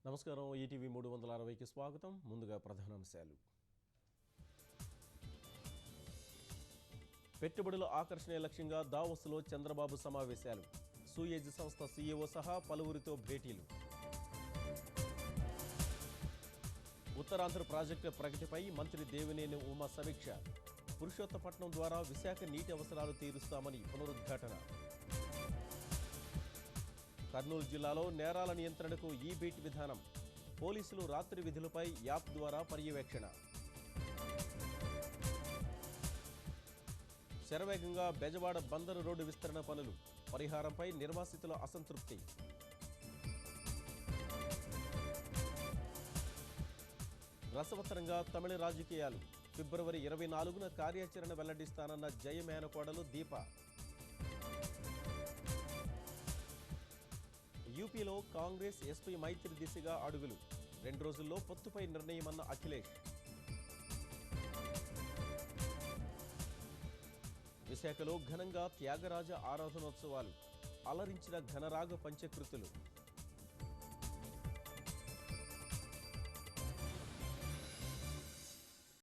నమస్కారం. ఈటీవీ 360కి స్వాగతం. ముందుగా ప్రధానాంశాలు. పెట్టుబడుల ఆకర్షణే లక్ష్యంగా దావోస్లో చంద్రబాబు సమావేశాలు. సూయేజ్ సంస్థ సీఈఓ సహా పలువురితో భేటీలు. ఉత్తరాంధ్ర ప్రాజెక్టు ప్రగతిపై మంత్రి దేవినేని ఉమా సమీక్ష. పురుషోత్తపట్నం ద్వారా విశాఖ నీటి అవసరాలు తీరుస్తామని పునరుద్ఘాటన. కర్నూలు జిల్లాలో నేరాల నియంత్రణకు ఈ-బీట్ విధానం. పోలీసులు రాత్రి విధులపై యాప్ ద్వారా పర్యవేక్షణ. శరవేగంగా బెజవాడ బందరు రోడ్డు విస్తరణ పనులు. పరిహారంపై నిర్వాసితుల అసంతృప్తి. రసవత్తరంగా తమిళ రాజకీయాలు. ఫిబ్రవరి 24న కార్యాచరణ వెల్లడిస్తానన్న జయ మేనకోడలు దీప. యూపీలో కాంగ్రెస్ ఎస్పీ మైత్రి దిశగా అడుగులు. 2 రోజుల్లో పొత్తుపై నిర్ణయమన్న అఖిలేష్. విశాఖలో ఘనంగా త్యాగరాజ ఆరాధనోత్సవాలు. అలరించిన ఘనరాగ పంచకృతులు.